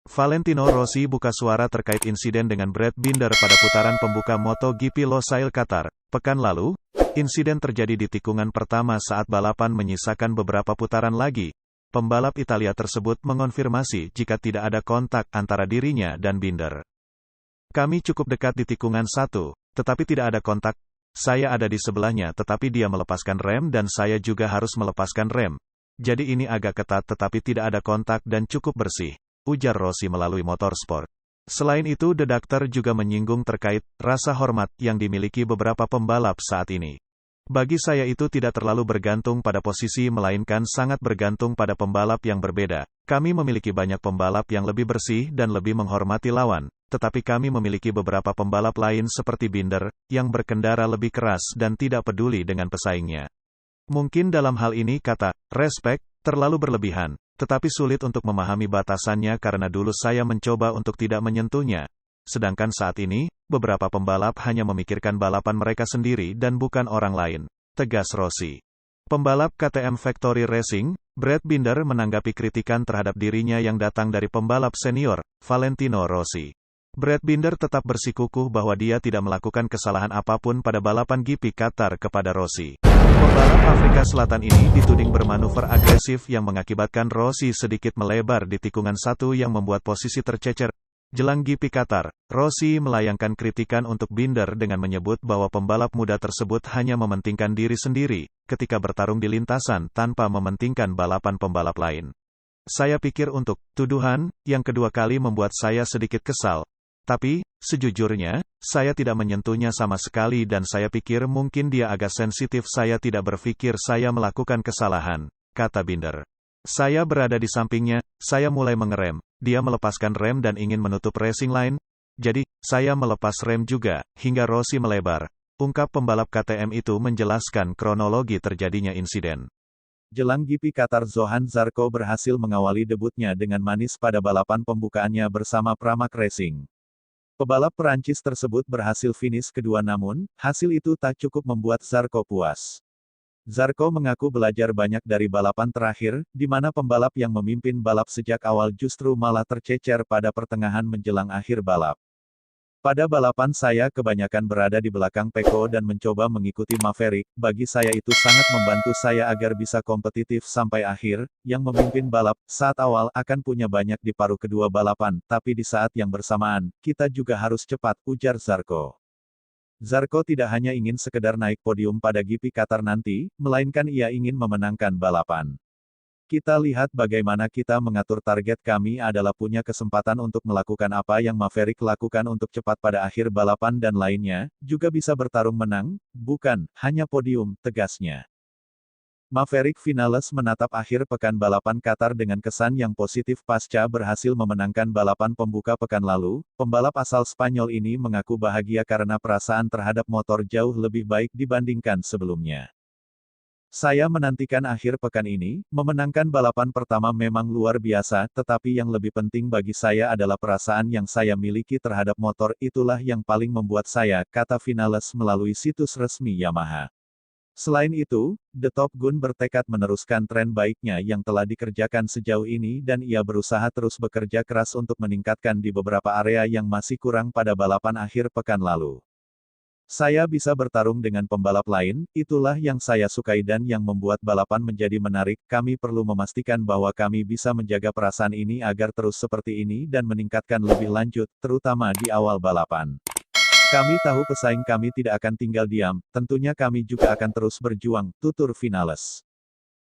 Valentino Rossi buka suara terkait insiden dengan Brad Binder pada putaran pembuka MotoGP Losail Qatar. Pekan lalu, insiden terjadi di tikungan pertama saat balapan menyisakan beberapa putaran lagi. Pembalap Italia tersebut mengonfirmasi jika tidak ada kontak antara dirinya dan Binder. Kami cukup dekat di tikungan 1, tetapi tidak ada kontak. Saya ada di sebelahnya tetapi dia melepaskan rem dan saya juga harus melepaskan rem. Jadi ini agak ketat tetapi tidak ada kontak dan cukup bersih, ujar Rossi melalui Motorsport. Selain itu, The Doctor juga menyinggung terkait rasa hormat yang dimiliki beberapa pembalap saat ini. Bagi saya itu tidak terlalu bergantung pada posisi melainkan sangat bergantung pada pembalap yang berbeda. Kami memiliki banyak pembalap yang lebih bersih dan lebih menghormati lawan, tetapi kami memiliki beberapa pembalap lain seperti Binder, yang berkendara lebih keras dan tidak peduli dengan pesaingnya. Mungkin dalam hal ini kata respect terlalu berlebihan, tetapi sulit untuk memahami batasannya karena dulu saya mencoba untuk tidak menyentuhnya. Sedangkan saat ini, beberapa pembalap hanya memikirkan balapan mereka sendiri dan bukan orang lain, tegas Rossi. Pembalap KTM Factory Racing, Brad Binder menanggapi kritikan terhadap dirinya yang datang dari pembalap senior, Valentino Rossi. Brad Binder tetap bersikukuh bahwa dia tidak melakukan kesalahan apapun pada balapan GP Qatar kepada Rossi. Pembalap Afrika Selatan ini dituding bermanuver agresif yang mengakibatkan Rossi sedikit melebar di tikungan 1 yang membuat posisi tercecer. Jelang GP Qatar, Rossi melayangkan kritikan untuk Binder dengan menyebut bahwa pembalap muda tersebut hanya mementingkan diri sendiri, ketika bertarung di lintasan tanpa mementingkan balapan pembalap lain. Saya pikir untuk tuduhan yang kedua kali membuat saya sedikit kesal. Tapi, sejujurnya, saya tidak menyentuhnya sama sekali dan saya pikir mungkin dia agak sensitif. Saya tidak berpikir saya melakukan kesalahan, kata Binder. Saya berada di sampingnya, saya mulai mengerem, dia melepaskan rem dan ingin menutup racing line, jadi, saya melepas rem juga, hingga Rossi melebar. Ungkap pembalap KTM itu menjelaskan kronologi terjadinya insiden. Jelang GP Qatar, Zohan Zarco berhasil mengawali debutnya dengan manis pada balapan pembukaannya bersama Pramac Racing. Pebalap Perancis tersebut berhasil finish kedua namun, hasil itu tak cukup membuat Zarco puas. Zarco mengaku belajar banyak dari balapan terakhir, di mana pembalap yang memimpin balap sejak awal justru malah tercecer pada pertengahan menjelang akhir balap. Pada balapan saya kebanyakan berada di belakang Pecco dan mencoba mengikuti Maverick, bagi saya itu sangat membantu saya agar bisa kompetitif sampai akhir, yang memimpin balap, saat awal akan punya banyak di paruh kedua balapan, tapi di saat yang bersamaan, kita juga harus cepat, ujar Zarco. Zarco tidak hanya ingin sekedar naik podium pada GP Qatar nanti, melainkan ia ingin memenangkan balapan. Kita lihat bagaimana kita mengatur target. Kami adalah punya kesempatan untuk melakukan apa yang Maverick lakukan untuk cepat pada akhir balapan dan lainnya, juga bisa bertarung menang, bukan hanya podium, tegasnya. Maverick Vinales menatap akhir pekan balapan Qatar dengan kesan yang positif pasca berhasil memenangkan balapan pembuka pekan lalu. Pembalap asal Spanyol ini mengaku bahagia karena perasaan terhadap motor jauh lebih baik dibandingkan sebelumnya. Saya menantikan akhir pekan ini, memenangkan balapan pertama memang luar biasa, tetapi yang lebih penting bagi saya adalah perasaan yang saya miliki terhadap motor, itulah yang paling membuat saya, kata Vinales melalui situs resmi Yamaha. Selain itu, The Top Gun bertekad meneruskan tren baiknya yang telah dikerjakan sejauh ini dan ia berusaha terus bekerja keras untuk meningkatkan di beberapa area yang masih kurang pada balapan akhir pekan lalu. Saya bisa bertarung dengan pembalap lain, itulah yang saya sukai dan yang membuat balapan menjadi menarik. Kami perlu memastikan bahwa kami bisa menjaga perasaan ini agar terus seperti ini dan meningkatkan lebih lanjut, terutama di awal balapan. Kami tahu pesaing kami tidak akan tinggal diam, tentunya kami juga akan terus berjuang, tutur Vinales.